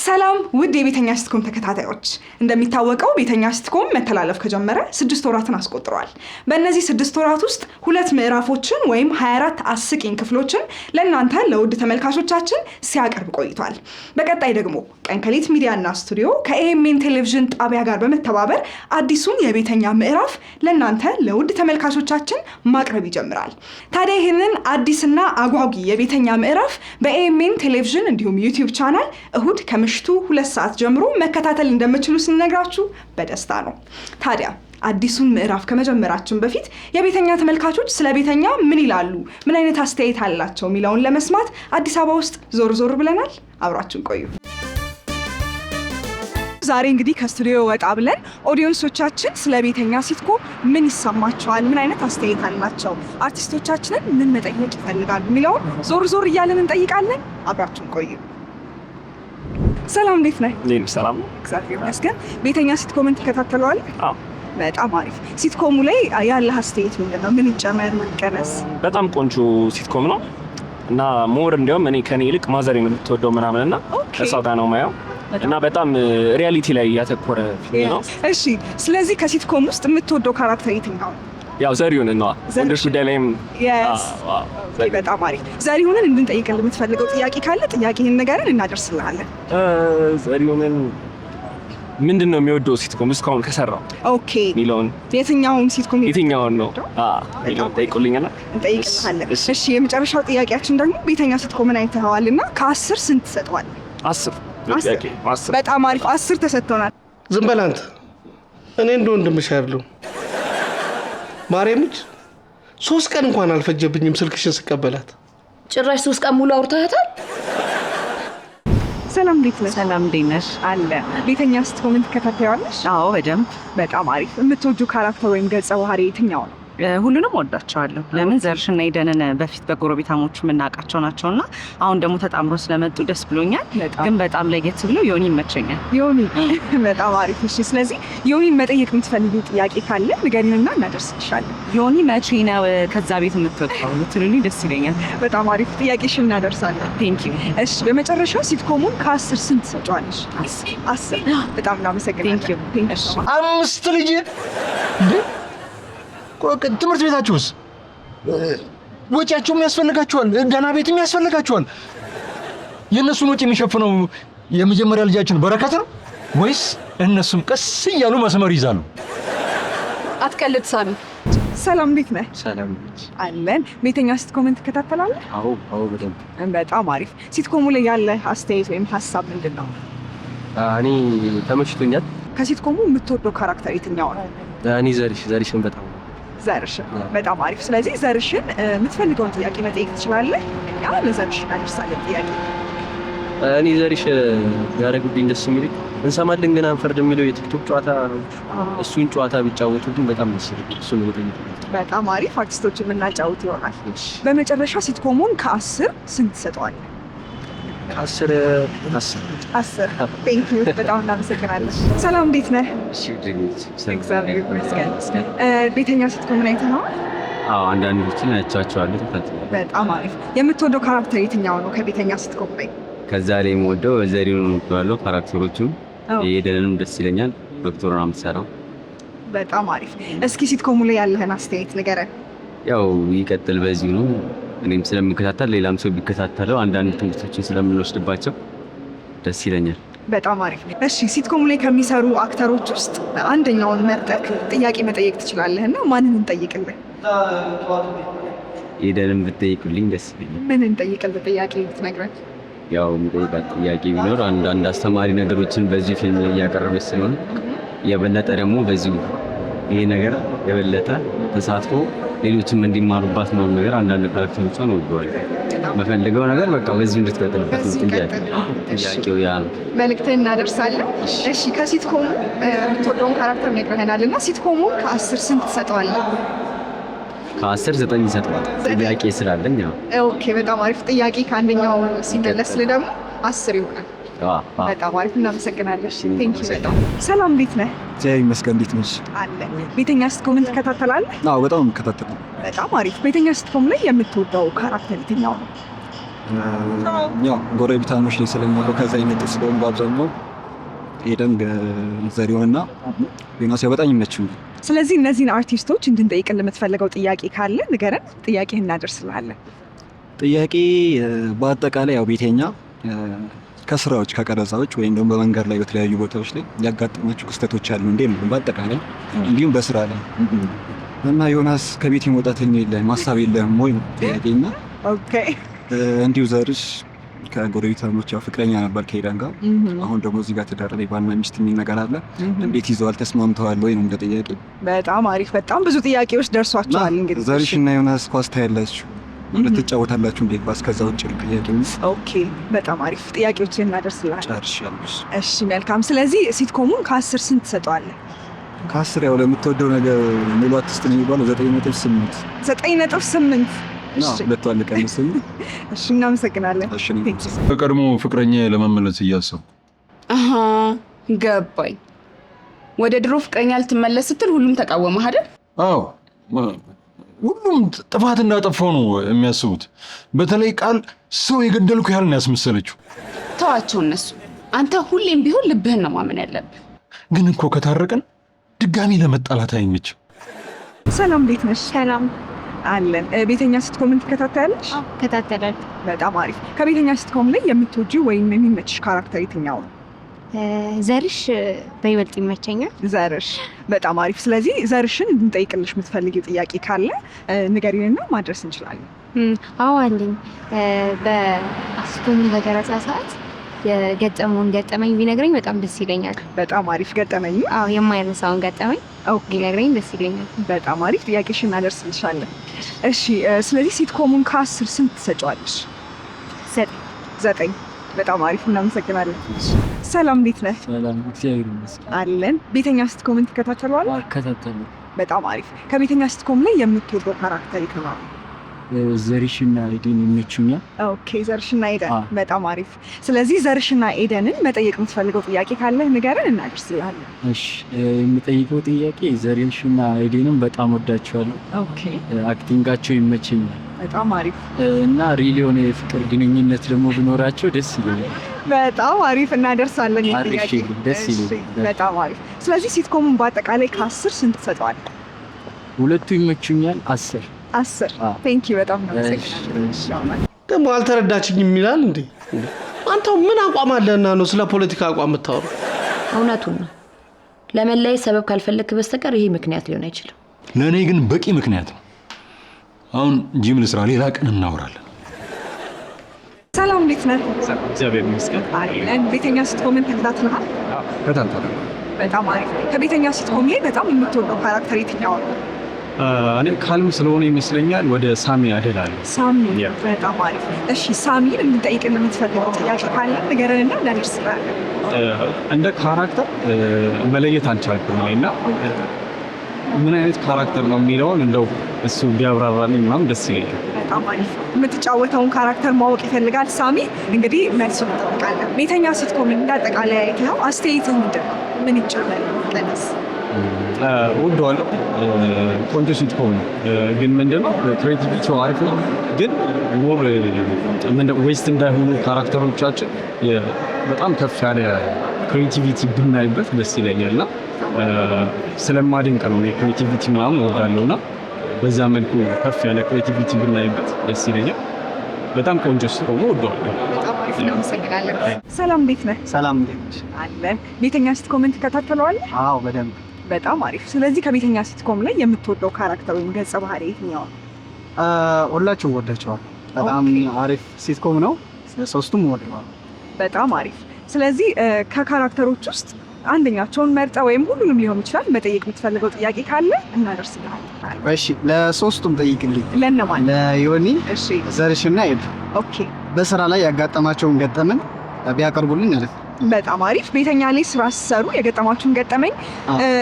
ሰላም ውድ የቤተኛ ሲትኮም ተከታታዮች፣ እንደሚታወቀው ቤተኛ ሲትኮም መተላለፍ ከጀመረ 6 ወራትን አስቆጥሯል። በእነዚህ 6 ወራት ውስጥ 2 ምዕራፎችን ወይም 24 አስቂኝ ክፍሎችን ለእናንተ ለውድ ተመልካቾቻችን ሲያቀርብ ቆይቷል። በቀጣይ ደግሞ ቀንከሌት ሚዲያና ስቱዲዮ ከኤኤምኤን ቴሌቪዥን ጣቢያ ጋር በመተባበር አዲሱን የቤተኛ ምዕራፍ ለእናንተ ለውድ ተመልካቾቻችን ማቅረብ ይጀምራል። ታዲያ ይህንን አዲስና አጓጊ የቤተኛ ምዕራፍ በኤኤምኤን ቴሌቪዥን እንዲሁም ዩቲዩብ ቻናል እሁድ ከምሽቱ 2 ሰዓት ጀምሮ መከታተል እንደምትችሉ ስንነግራችሁ በደስታ ነው። ታዲያ አዲሱን ምዕራፍ ከመጀመራችን በፊት የቤተኛ ተመልካቾች ስለ ቤተኛ ምን ይላሉ፣ ምን አይነት አስተያየት አላቸው የሚለውን ለመስማት አዲስ አበባ ውስጥ ዞር ብለናል። አብራችን ቆዩ። ዛሬ እንግዲህ ከስቱዲዮ ወጣ ብለን ኦዲየንሶቻችን ስለ ቤተኛ ሲትኮም ምን ይሰማቸዋል፣ ምን አይነት አስተያየት አላቸው፣ አርቲስቶቻችንን ምን መጠየቅ ይፈልጋሉ የሚለውን ዞር እያለን እንጠይቃለን። አብራችን ቆዩ። ሰላም፣ እንዴት ነህ? ሰላም፣ እግዚአብሔር ይመስገን። ቤተኛ ሲትኮምን ትከታተለዋለህ? አዎ። በጣም አሪፍ። ሲትኮሙ ላይ ያለህ አስተያየት ምንድን ነው? ምን ይጨመር፣ ምን ይቀነስ? በጣም ቆንጆ ሲትኮም ነው እና ሞር እንዲያውም እኔ ከኔ ይልቅ ማዘሬን የምትወደው ምናምን እና እሷ ጋር ነው ማየው እና በጣም ሪያሊቲ ላይ ያተኮረ ፊልም ነው። እሺ፣ ስለዚህ ከሲትኮም ውስጥ የምትወደው ካራክተር የትኛው ነው? ያው ዘሪሁን ነው። ወንዶች ጉዳይ ላይም በጣም አሪፍ። ዘሪሁንን እንድንጠይቅልህ የምትፈልገው ጥያቄ ካለ ጥያቄህን ንገረን፣ እናደርስልሃለን። ዘሪሁንን ምንድን ነው የሚወደው ሲትኮም እስካሁን ከሰራው? ኦኬ፣ ሚለውን የትኛውን ሲትኮም የትኛውን ነው ሚለውን ጠይቁልኝና እንጠይቅልሃለን። እሺ፣ የመጨረሻው ጥያቄያችን ደግሞ ቤተኛ ሲትኮምን አይተኸዋልና ከ10 ስንት ትሰጠዋለህ? 10። በጣም አሪፍ፣ 10 ተሰጥቶናል። ዝም በል አንተ። እኔ እንደ ወንድምሽ አይደለሁም። ማርያም ልጅ 3 ቀን እንኳን አልፈጀብኝም ስልክሽን ስቀበላት። ጭራሽ 3 ቀን ሙሉ አውርተሃታል? ሰላም፣ እንዴት ነሽ? ሰላም፣ እንዴት ነሽ? አለ። ቤተኛ ሲትኮምን ትከታተያለሽ? አዎ፣ በደንብ። በጣም አሪፍ። የምትወጂው ካራክተር ወይም ገጸ ባህሪ የትኛው ነው? ሁሉንም ወዳቸዋለሁ። ለምን ዘርሽና ኢደንን በፊት በጎረቤታሞች የምናውቃቸው ናቸውና አሁን ደግሞ ተጣምሮ ስለመጡ ደስ ብሎኛል። ግን በጣም ለየት ብሎ ዮኒ ይመቸኛል። ዮኒ በጣም አሪፍ። እሺ፣ ስለዚህ ዮኒን መጠየቅ የምትፈልጊው ጥያቄ ካለ ንገሪንና እናደርስልሻለን። ዮኒ መቼ ነው ከዛ ቤት የምትወጣው ብትሉኝ ደስ ይለኛል። በጣም አሪፍ፣ ጥያቄሽን እናደርሳለን። ቴንክ ዩ። እሺ፣ በመጨረሻው ሲትኮሙን ከ10 ስንት ትሰጪዋለሽ? 10። በጣም እናመሰግናለን። ቴንክ ዩ። 5 ልጅ ትምህርት ቤታችሁስ ወጪያቸውም ያስፈልጋቸዋል፣ ደህና ቤትም ያስፈልጋቸዋል። የእነሱን ወጪ የሚሸፍነው የመጀመሪያ ልጃችን በረከት ነው ወይስ እነሱም ቀስ እያሉ መስመር ይዛሉ? አትቀልድ ሳሚ። ሰላም፣ እንዴት ነህ? ሰላም አለን። ቤተኛ ሲትኮምን ትከታተላለህ? አዎ፣ በደንብ። በጣም አሪፍ። ሲትኮሙ ላይ ያለ አስተያየት ወይም ሀሳብ ምንድን ነው? እኔ ተመችቶኛል። ከሲትኮሙ የምትወደው ካራክተር የትኛው ነው? እኔ ዘሪሽን በጣም ዘርሽን። በጣም አሪፍ። ስለዚህ ዘርሽን የምትፈልገውን ጥያቄ መጠየቅ ትችላለህ። እኛ ለዘርሽ እናደርሳለን ጥያቄ። እኔ ዘሪሽ ያደረጉልኝ ደስ የሚለኝ እንሰማለን ግን አንፈርድ የሚለው የቲክቶክ ጨዋታ እሱን ጨዋታ ቢጫወቱልኝ በጣም ደስ ይለኛል። እሱን ወደ በጣም አሪፍ። አርቲስቶችን የምናጫውት ይሆናል። በመጨረሻ ሲትኮሙን ከ10 ስንት ትሰጠዋለህ? 10። ቴንክ ዩ። በጣም እናመሰግናለን። ሰላም፣ እንዴት ነህ? እግዚአብሔር ይመስገን። ቤተኛ ሲትኮምን አይተኸዋል? አዎ፣ አንዳንዶችን አይቻቸዋለሁ። በጣም አሪፍ። የምትወደው ካራክተር የትኛው ነው ከቤተኛ ሲትኮም ላይ? ከዛ ላይ የምወደው ዘሪሁን ነው። ካራክተሮቹም የሄደንም ደስ ይለኛል። ዶክተር ነው የምትሰራው። በጣም አሪፍ። እስኪ ሲትኮሙ ላይ ያለህን አስተያየት ንገረን። ያው ይቀጥል በዚሁ ነው። እኔም ስለምከታተል ሌላም ሰው ቢከታተለው አንዳንድ ትምህርቶችን ስለምንወስድባቸው ደስ ይለኛል። በጣም አሪፍ። እሺ፣ ሲትኮሙ ላይ ከሚሰሩ አክተሮች ውስጥ አንደኛውን መርጠህ ጥያቄ መጠየቅ ትችላለህ እና ማንን እንጠይቅልህ? ሄደንም ብትጠይቁልኝ ደስ ይለኛል። ምን እንጠይቅልህ ጥያቄ ብትነግረን? ያው የምጠይቃት ጥያቄ ቢኖር አንዳንድ አስተማሪ ነገሮችን በዚህ ፊልም ላይ እያቀረበች ስለሆነ የበለጠ ደግሞ በዚሁ ይሄ ነገር የበለጠ ተሳትፎ ሌሎችም እንዲማሩባት ነው ነገር አንዳንድ ካራክተሮቿን ወደዋል መፈልገው ነገር በቃ በዚህ እንድትቀጥልበት ጥያቄው ያ ነው። መልእክትህን እናደርሳለን። እሺ፣ ከሲትኮሙ የምትወደውን ካራክተር ነግረኸናል እና ሲትኮሙ ከ10 ስንት ትሰጠዋለህ? ከ10 9 ይሰጠዋል። ጥያቄ ስላለኝ ያው ኦኬ፣ በጣም አሪፍ። ጥያቄ ከአንደኛው ሲመለስልህ ደግሞ 10 ይሆናል። በጣም አሪፍ፣ እናመሰግናለን። ቴንክ ዩ። በጣም ሰላም፣ እንዴት ነህ? እግዚአብሔር ይመስገን። እንዴት ነሽ? አለ። ቤተኛ ሲትኮምን ትከታተላለህ? አዎ፣ በጣም የምከታተለው። በጣም አሪፍ። ቤተኛ ሲትኮም ላይ የምትወደው ካራክተር የትኛው ነው? ያው ጎረቤታሞች ላይ ስለሚኖረው ከዛ ይመጡ ስለሆኑ በአብዛኛው ኤደን ዘሪሁንና ዮናስ በጣም ይመቹኛል። ስለዚህ እነዚህን አርቲስቶች እንድንጠይቅልህ የምትፈልገው ጥያቄ ካለ ንገረን፣ ጥያቄህን እናደርስልሃለን። ጥያቄ በአጠቃላይ ያው ቤተኛ ከስራዎች ከቀረጻዎች ወይም ደግሞ በመንገድ ላይ በተለያዩ ቦታዎች ላይ ያጋጠማችሁ ክስተቶች አሉ እንዴ? በአጠቃላይ እንዲሁም በስራ ላይ እና ዮናስ ከቤት የመውጣት የለም ሀሳብ የለም ወይ ጥያቄና ኦኬ። እንዲሁ ዘርሽ ከጎረቤታሞች ያው ፍቅረኛ ነበር ከኤደን ጋር፣ አሁን ደግሞ እዚህ ጋር ትዳር ላይ ባልና ሚስት የሚል ነገር አለ። እንዴት ይዘዋል? ተስማምተዋል ወይ ነው እንደ ጥያቄ። በጣም አሪፍ። በጣም ብዙ ጥያቄዎች ደርሷቸዋል። እንግዲህ ዘርሽ እና ዮናስ ኳስ ታያላችሁ ትጫወታላችሁ እንዴት? ባስ ከዛ ውጭ ጥያቄ። ኦኬ፣ በጣም አሪፍ። ጥያቄዎችን እናደርስልሃለን። ጨርሻለሁ። እሺ፣ መልካም። ስለዚህ ሲትኮሙን ከ10 ስንት ትሰጠዋለህ? ከ10 ያው ለምትወደው ነገር ሙሉ አትስጥ ነው የሚባለው 9.8 9.8 ሁለቱ አለቀ መሰለኝ። እሺ፣ እናመሰግናለን። በቀድሞ ፍቅረኛ ለመመለስ እያሰብኩ ገባኝ። ወደ ድሮ ፍቅረኛ ልትመለስ ስትል ሁሉም ተቃወመህ አይደል? አዎ፣ ሁሉም ጥፋት እንዳጠፋው ነው የሚያስቡት። በተለይ ቃል ሰው የገደልኩ ያህል ነው ያስመሰለችው። ተዋቸው እነሱ። አንተ ሁሌም ቢሆን ልብህን ነው ማመን ያለብህ። ግን እኮ ከታረቀን ድጋሚ ለመጣላት አይመችም። ሰላም፣ እንዴት ነሽ? ሰላም አለን። ቤተኛ ሲትኮምን ትከታተያለሽ? ከታተላል። በጣም አሪፍ። ከቤተኛ ሲትኮም ላይ የምትወጂው ወይም የሚመችሽ ካራክተር የትኛው ነው? ዘርሽ በይበልጥ ይመቸኛል። ዘርሽ፣ በጣም አሪፍ። ስለዚህ ዘርሽን እንድንጠይቅልሽ የምትፈልጊው ጥያቄ ካለ ንገሪንና ማድረስ እንችላለን። አዎ አለኝ። በአስቶኒ በቀረጻ ሰዓት የገጠመውን ገጠመኝ ቢነግረኝ በጣም ደስ ይለኛል። በጣም አሪፍ ገጠመኝ። አዎ የማይረሳውን ገጠመኝ ቢነግረኝ ደስ ይለኛል። በጣም አሪፍ። ጥያቄሽን እናደርስልሻለን። እሺ፣ ስለዚህ ሲትኮሙን ከ10 ስንት ትሰጫዋለሽ? 9። በጣም አሪፍ። እናመሰግናለን። ሰላም፣ እንዴት ነህ? ሰላም፣ እግዚአብሔር ይመስገን አለን። ቤተኛ ሲትኮምን ትከታተለዋለህ? እከታተላለሁ። በጣም አሪፍ። ከቤተኛ ሲትኮም ላይ የምትወደው ካራክተር የትኛው ነው? ዘርሽና ኤደን ይመቹኛል። ኦኬ፣ ዘርሽና ኤደን። በጣም አሪፍ። ስለዚህ ዘርሽና ኤደንን መጠየቅ የምትፈልገው ጥያቄ ካለ ንገረን፣ እናደርስልሃለን። እሺ፣ የምጠይቀው ጥያቄ ዘርሽና ኤደንን በጣም ወዳቸዋለሁ። ኦኬ፣ አክቲንጋቸው ይመቸኛል። በጣም አሪፍ። እና ሪል የሆነ የፍቅር ግንኙነት ደግሞ ቢኖራቸው ደስ ይለኛል። በጣም አሪፍ። እናደርሳለን። ጥያቄ ደስ ይለኛል። በጣም አሪፍ። ስለዚህ ሲትኮሙን በአጠቃላይ ከ10 ስንት ትሰጠዋለህ? ሁለቱ ይመቹኛል። 10 ቴንክ ዩ። በጣም ነው ደግሞ አልተረዳችኝም ይላል እንዴ? አንተው ምን አቋም አለና ነው ስለ ፖለቲካ አቋም የምታወራው? እውነቱን ነው። ለመለያየት ሰበብ ካልፈለክ በስተቀር ይሄ ምክንያት ሊሆን አይችልም። ለእኔ ግን በቂ ምክንያት ነው። አሁን ጂም ልስራ፣ ሌላ ቀን እናወራለን። ሰላም፣ እንዴት ነህ? እግዚአብሔር ይመስገን አለን። ቤተኛ ሲትኮምን ተከታትለሃል? ከታተለ በጣም አሪፍ። ከቤተኛ ሲትኮም ላይ በጣም የምትወደው ካራክተር የትኛው ነው? እኔ ካልም ስለሆነ ይመስለኛል ወደ ሳሚ አደላለሁ። ሳሚ፣ በጣም አሪፍ። እሺ፣ ሳሚን እንድንጠይቅን የምትፈልገው ጥያቄ ካለ ንገረንና እናደርስልሃለን። እንደ ካራክተር መለየት አልቻልኩም እና ምን አይነት ካራክተር ነው የሚለውን እንደው እሱ ቢያብራራልኝ ምናምን ደስ ይለኛል። በጣም አሪፍ። የምትጫወተውን ካራክተር ማወቅ ይፈልጋል ሳሚ። እንግዲህ መልሱን እንጠብቃለን። ቤተኛ ሲትኮም እንዳጠቃላይ አይተኸው አስተያየትህ ምንድን ነው? ምን ይጨመር ቀነስ? ወደዋለሁ። ቆንጆ ሲትኮም ነው። ግን ምንድነው ክሬቲቪቲው አሪፍ ነው። ግን ሞር ዌስት እንዳይሆኑ ካራክተሮቻችን በጣም ከፍ ያለ ክሬቲቪቲ ብናይበት ደስ ይለኛል እና ስለማድንቅ ነው ክሬቲቪቲ ምናምን እወዳለሁ እና በዛ መልኩ ከፍ ያለ ክሬቲቪቲ ብናይበት ደስ ይለኛል። በጣም ቆንጆ ሲትኮም ወደዋለሁ። ሰላም፣ እንዴት ነህ? ሰላም፣ እንዴት ነሽ? አለን። ቤተኛ ሲትኮምን ትከታተለዋለህ? አዎ፣ በደንብ። በጣም አሪፍ። ስለዚህ ከቤተኛ ሲትኮም ላይ የምትወደው ካራክተር ወይም ገጸ ባህሪ የትኛው ነው? ሁላችሁም ወዳቸዋል። በጣም አሪፍ ሲትኮም ነው። ሶስቱም ወደዋል። በጣም አሪፍ። ስለዚህ ከካራክተሮች ውስጥ አንደኛቸውን መርጠ ወይም ሁሉንም ሊሆን ይችላል መጠየቅ የምትፈልገው ጥያቄ ካለ እናደርስልሃለን። እሺ፣ ለሶስቱም ጠይቅልኝ። ለእነማን? ለዮኒ፣ እሺ፣ ዘርሽና ኤደን። ኦኬ። በስራ ላይ ያጋጠማቸውን ገጠመን ቢያቀርቡልኝ አለ። በጣም አሪፍ። ቤተኛ ላይ ስራ ሲሰሩ የገጠማችሁን ገጠመኝ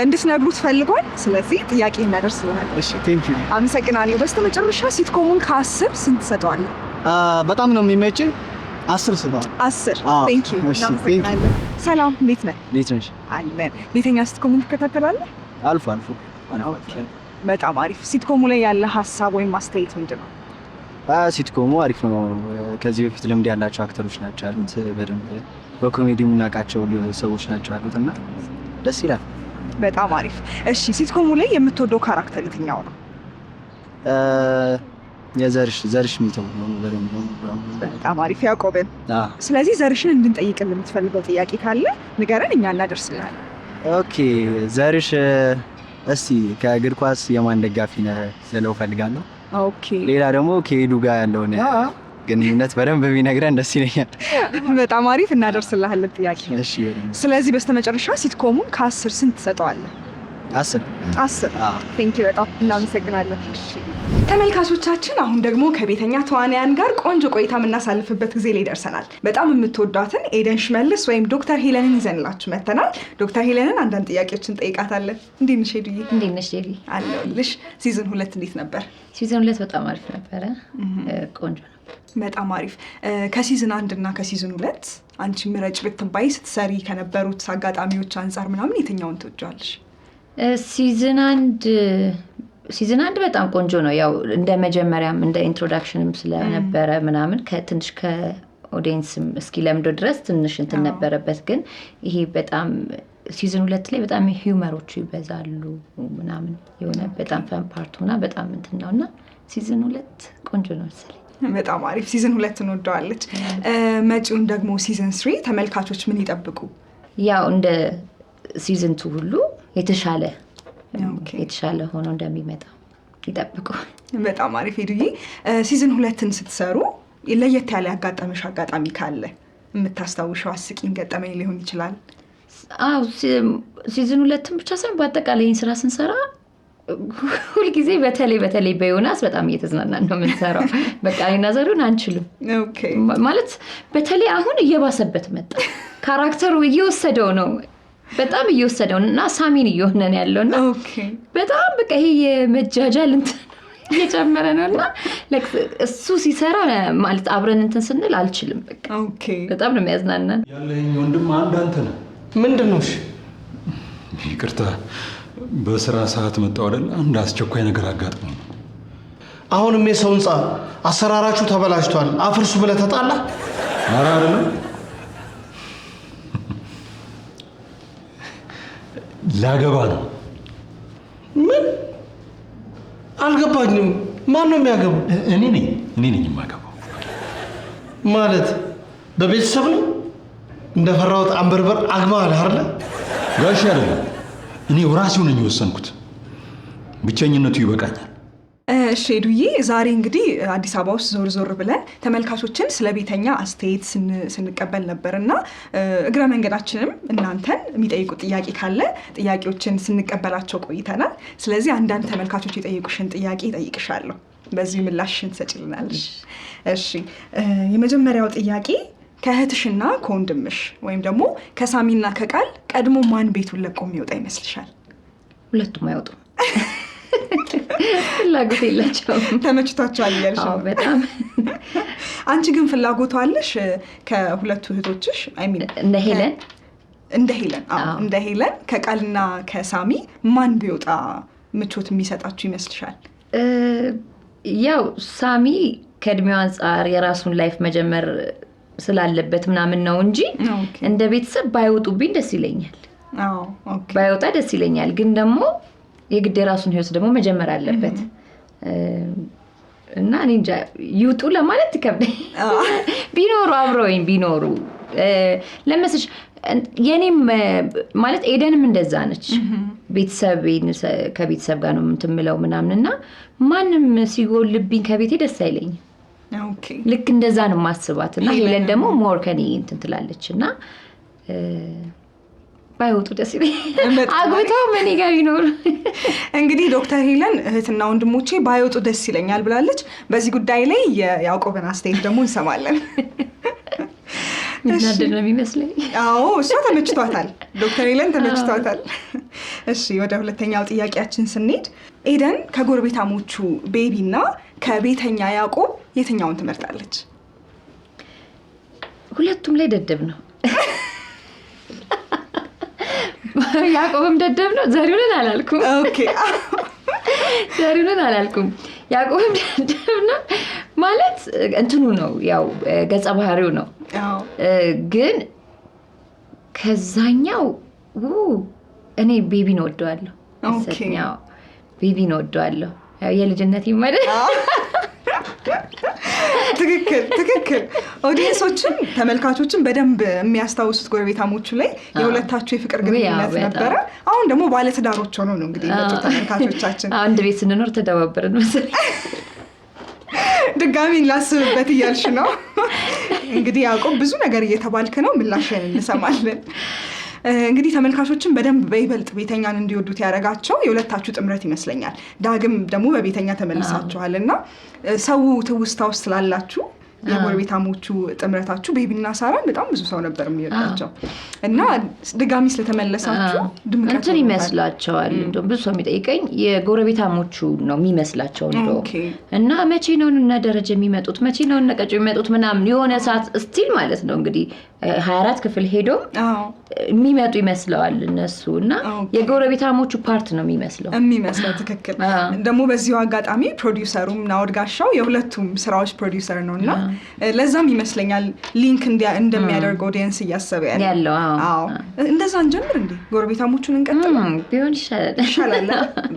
እንድትነግሩት ፈልጓል። ስለዚህ ጥያቄ እናደርስልሃለን። እሺ፣ ቴንክ ዩ። አመሰግናለሁ። በስተመጨረሻ ሲትኮሙን ከ10 ስንት ትሰጠዋለህ? በጣም ነው የሚመችኝ። 10 ስጠዋል። 10 ቴንክ ዩ። እናመሰግናለን። ሰላም፣ እንዴት ነህ? እንዴት ነሽ? አለን። ቤተኛ ሲትኮሙን ትከታተላለህ? አልፎ አልፎ። በጣም አሪፍ። ሲትኮሙ ላይ ያለ ሀሳብ ወይም አስተያየት ምንድን ነው? ሲትኮሙ አሪፍ ነው። ከዚህ በፊት ልምድ ያላቸው አክተሮች ናቸው ያሉት። በደንብ በኮሜዲ የምናውቃቸው ሰዎች ናቸው ያሉት እና ደስ ይላል። በጣም አሪፍ። እሺ ሲትኮሙ ላይ የምትወደው ካራክተር የትኛው ነው? ዘርሽ የሚተው ነው። በጣም አሪፍ ያዕቆብን። ስለዚህ ዘርሽን እንድንጠይቅልን የምትፈልገው ጥያቄ ካለ ንገረን፣ እኛ እናደርስልናለን። ኦኬ ዘርሽ፣ እስቲ ከእግር ኳስ የማን ደጋፊ ነህ ልለው እፈልጋለሁ። ኦኬ ሌላ ደግሞ ከሄዱ ጋር ያለውን ግንኙነት በደንብ ቢነግረን ደስ ይለኛል። በጣም አሪፍ፣ እናደርስልሃለን ጥያቄ። እሺ ስለዚህ በስተመጨረሻ ሲትኮሙን ከ10 ስንት ትሰጠዋለህ? 10 ቴንኪ፣ በጣም እናመሰግናለን። ተመልካቾቻችን አሁን ደግሞ ከቤተኛ ተዋናያን ጋር ቆንጆ ቆይታ የምናሳልፍበት ጊዜ ላይ ደርሰናል። በጣም የምትወዷትን ኤደን ሽመልስ ወይም ዶክተር ሄለንን ይዘንላችሁ መጥተናል። ዶክተር ሄለንን አንዳንድ ጥያቄዎችን ጠይቃታለን። እንዴት ነሽ ሄዱዬ? እንዴት ነሽ ጄሪ? አለሁልሽ። ሲዝን 2 እንዴት ነበር? ሲዝን 2 በጣም አሪፍ ነበረ። ቆንጆ ነው። በጣም አሪፍ። ከሲዝን 1 እና ከሲዝን 2 አንቺ ምረጭ ብትባይ ስትሰሪ ከነበሩት አጋጣሚዎች አንጻር ምናምን የትኛውን ትወጃለሽ? ሲዝን 1 በጣም ቆንጆ ነው። ያው እንደ መጀመሪያም እንደ ኢንትሮዳክሽንም ስለነበረ ምናምን ከትንሽ ከኦዲየንስም እስኪ ለምዶ ድረስ ትንሽ እንትን ነበረበት። ግን ይሄ በጣም ሲዝን 2 ላይ በጣም ሂውመሮቹ ይበዛሉ ምናምን የሆነ በጣም ፈን ፓርቱና በጣም እንትን ነውና ሲዝን 2 ቆንጆ ነው መሰለኝ። በጣም አሪፍ። ሲዝን 2 እንወደዋለች። መጪውን ደግሞ ሲዝን 3 ተመልካቾች ምን ይጠብቁ? ያው እንደ ሲዝን 2 ሁሉ የተሻለ ሆኖ እንደሚመጣ ይጠብቁ። በጣም አሪፍ ሄዱዬ። ሲዝን 2ን ስትሰሩ ለየት ያለ ያጋጠመሽ አጋጣሚ ካለ የምታስታውሸው አስቂኝ ገጠመኝ ሊሆን ይችላል? አዎ ሲዝን 2ን ብቻ ሳይሆን በአጠቃላይ ይህን ስራ ስንሰራ ሁልጊዜ በተለይ በዮናስ በጣም እየተዝናናን ነው የምንሰራው። በቃ እኔና ዘሪሁን አንችልም ማለት በተለይ አሁን እየባሰበት መጣ። ካራክተሩ እየወሰደው ነው በጣም እየወሰደው እና ሳሚን እየሆነን ያለውና በጣም በቃ ይሄ የመጃጃል እንትን እየጨመረ ነውና እሱ ሲሰራ ማለት አብረን እንትን ስንል አልችልም። በቃ በጣም ነው የሚያዝናናን። ያለኝ ወንድም አንተ ነህ። ምንድነው? እሺ ይቅርታ፣ በስራ ሰዓት መጣሁ አይደል? አንድ አስቸኳይ ነገር አጋጥሞኝ። አሁንም የሰው ህንፃ አሰራራችሁ ተበላሽቷል አፍርሱ ብለህ ተጣላ? ኧረ አይደለም፣ ላገባ ነው። ምን? አልገባኝም። ማን ነው የሚያገባው? እኔ ነኝ የማገባው። ማለት በቤተሰብ ነው? እንደፈራሁት አንበርበር አግባ አለ አይደል? ጋሽ አይደለም፣ እኔው ራሴው ነኝ የወሰንኩት። ብቸኝነቱ ይበቃኛል። እሺ ሄዱዬ፣ ዛሬ እንግዲህ አዲስ አበባ ውስጥ ዞር ብለን ተመልካቾችን ስለ ቤተኛ አስተያየት ስንቀበል ነበርና እግረ መንገዳችንም እናንተን የሚጠይቁ ጥያቄ ካለ ጥያቄዎችን ስንቀበላቸው ቆይተናል። ስለዚህ አንዳንድ ተመልካቾች የጠየቁሽን ጥያቄ እጠይቅሻለሁ፣ በዚህ ምላሽን ትሰጪልናለሽ። እሺ የመጀመሪያው ጥያቄ ከእህትሽና ከወንድምሽ ወይም ደግሞ ከሳሚና ከቃል ቀድሞ ማን ቤቱን ለቆ የሚወጣ ይመስልሻል? ሁለቱም አይወጡም። ፍላጎት የላቸውም። ተመችቷቸዋል እያልሽ ነው? በጣም። አንቺ ግን ፍላጎቱ አለሽ ከሁለቱ እህቶችሽ? እንደ ሄለን ከቃልና ከሳሚ ማን ቢወጣ ምቾት የሚሰጣችሁ ይመስልሻል? ያው ሳሚ ከእድሜው አንጻር የራሱን ላይፍ መጀመር ስላለበት ምናምን ነው እንጂ እንደ ቤተሰብ ባይወጡብኝ ደስ ይለኛል። ባይወጣ ደስ ይለኛል። ግን ደግሞ የግድ የራሱን ህይወት ደግሞ መጀመር አለበት እና እኔ እንጃ ይውጡ ለማለት ይከብዳል። ቢኖሩ አብረውኝ ቢኖሩ ለምስሽ የኔም ማለት ኤደንም እንደዛ ነች። ከቤተሰብ ጋር ነው የምትምለው ምናምንና ማንም ሲጎልብኝ ከቤቴ ደስ አይለኝም። ልክ እንደዛ ነው ማስባት እና ሄለን ደግሞ ሞር ከኔ እንትን ትላለች እና ባይወጡ ደስ ይለኛል። አግብተው ምን ጋር ይኖር። እንግዲህ ዶክተር ሄለን እህትና ወንድሞቼ ባይወጡ ደስ ይለኛል ብላለች። በዚህ ጉዳይ ላይ የያዕቆብን አስተያየት ደግሞ እንሰማለን። እናደድ ነው የሚመስለኝ። አዎ እሷ ተመችቷታል፣ ዶክተር ሄለን ተመችቷታል። እሺ ወደ ሁለተኛው ጥያቄያችን ስንሄድ ኤደን ከጎረቤታሞቹ ቤቢ እና ከቤተኛ ያዕቆብ የትኛውን ትመርጣለች? ሁለቱም ላይ ደደብ ነው። ያዕቆብም ደደብ ነው። ዘሪሁንን አላልኩም። ያዕቆብ ደደብ ነው ማለት እንትኑ ነው ያው ገጸ ባህሪው ነው። ግን ከዛኛው እኔ ቤቢን ወደዋለሁ። እሰኛው ቤቢን ወደዋለሁ። ያው የልጅነት ይመደ ትክክል። ኦዲየንሶችን ተመልካቾችን በደንብ የሚያስታውሱት ጎረቤታሞቹ ላይ የሁለታቸው የፍቅር ግንኙነት ነበረ። አሁን ደግሞ ባለትዳሮች ሆነው ነው እንግዲህ የመጡት ተመልካቾቻችን። አንድ ቤት ስንኖር ተደባበርን መሰለኝ። ድጋሚ ላስብበት እያልሽ ነው እንግዲህ ያዕቆብ። ብዙ ነገር እየተባልክ ነው፣ ምላሽን እንሰማለን። እንግዲህ ተመልካቾችን በደንብ በይበልጥ ቤተኛን እንዲወዱት ያደረጋቸው የሁለታችሁ ጥምረት ይመስለኛል። ዳግም ደግሞ በቤተኛ ተመልሳችኋል እና ሰው ትውስታ ውስጥ ስላላችሁ የጎረቤታሞቹ ጥምረታችሁ ቤቢና ሳራን በጣም ብዙ ሰው ነበር የሚወዳቸው እና ድጋሚ ስለተመለሳችሁ እንትን ይመስላቸዋል። እንደውም ብዙ ሰው የሚጠይቀኝ የጎረቤታሞቹ ነው የሚመስላቸው እንደው እና መቼ ነው እነ ደረጀ የሚመጡት መቼ ነው እነ ቀጮ የሚመጡት ምናምን የሆነ ሰዓት ስቲል ማለት ነው እንግዲህ 24 ክፍል ሄዶ የሚመጡ ይመስለዋል እነሱ እና የጎረቤታሞቹ ፓርት ነው የሚመስለው። ትክክል። ደግሞ በዚሁ አጋጣሚ ፕሮዲውሰሩም ናኦድ ጋሻው የሁለቱም ስራዎች ፕሮዲውሰር ነውና ለዛም ይመስለኛል ሊንክ እንደሚያደርግ ኦዲየንስ እያሰበ ያለው። እንደዛ እንጀምር እንዴ? ጎረቤታሞቹን እንቀጥል ቢሆን ይሻላል።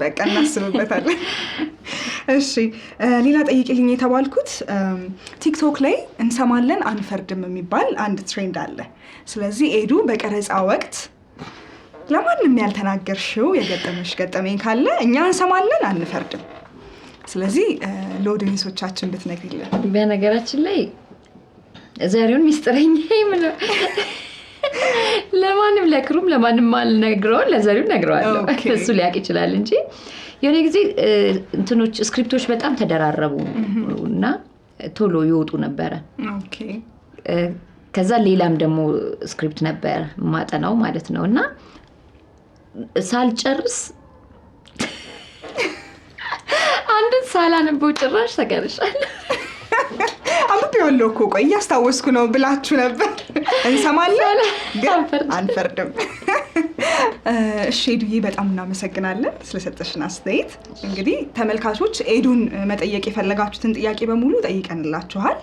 በቃ እናስብበታለን። እሺ ሌላ ጠይቂልኝ የተባልኩት ቲክቶክ ላይ እንሰማለን አንፈርድም የሚባል አንድ ትሬንድ አለ። ስለዚህ ኤዱ በቀረጻ ወቅት ለማንም ያልተናገርሽው የገጠመሽ ገጠመኝ ካለ እኛ እንሰማለን አንፈርድም። ስለዚህ ለኦዲየንሶቻችን ብትነግሪልን። በነገራችን ላይ ዘሪሁን ሚስጥረኛ ምን ለማንም ለክሩም ለማንም አልነግረውን ለዘሪሁን ነግረዋለሁ። እሱ ሊያውቅ ይችላል እንጂ የሆነ ጊዜ እንትኖች ስክሪፕቶች በጣም ተደራረቡ እና ቶሎ ይወጡ ነበረ። ከዛ ሌላም ደግሞ ስክሪፕት ነበር ማጠናው ማለት ነው እና ሳልጨርስ አንድን ሳላነበው ጭራሽ ተቀርሻለሁ። አንብቤዋለሁ እኮ ቆይ እያስታወስኩ ነው ብላችሁ ነበር። እንሰማለን ግን አንፈርድም። እሺ ኤዱዬ በጣም እናመሰግናለን ስለሰጠሽን አስተያየት። እንግዲህ ተመልካቾች ኤዱን መጠየቅ የፈለጋችሁትን ጥያቄ በሙሉ ጠይቀንላችኋል።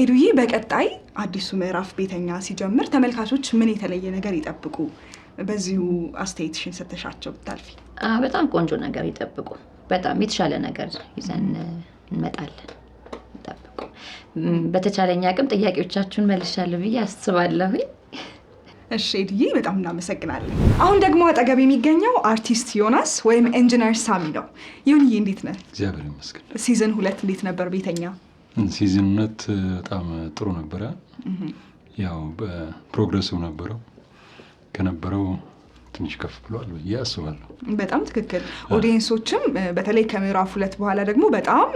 ኤዱዬ በቀጣይ አዲሱ ምዕራፍ ቤተኛ ሲጀምር ተመልካቾች ምን የተለየ ነገር ይጠብቁ? በዚሁ አስተያየትሽን ሰተሻቸው ብታልፊ። በጣም ቆንጆ ነገር ይጠብቁ። በጣም የተሻለ ነገር ይዘን እንመጣለን። ይጠብቁ። በተቻለኛ አቅም ጥያቄዎቻችሁን መልሻለሁ ብዬ አስባለሁ። እሺ ኤዱዬ በጣም እናመሰግናለን። አሁን ደግሞ አጠገብ የሚገኘው አርቲስት ዮናስ ወይም ኢንጂነር ሳሚ ነው። ዮኒዬ እንዴት ነህ? እግዚአብሔር ይመስገን። ሲዝን 2 እንዴት ነበር ቤተኛ? ሲዝን 2 በጣም ጥሩ ነበረ። ያው በፕሮግረሲቭ ነበረው ከነበረው ትንሽ ከፍ ብሏል ብዬ አስባለሁ። በጣም ትክክል። ኦዲየንሶችም በተለይ ከምዕራፍ 2 በኋላ ደግሞ በጣም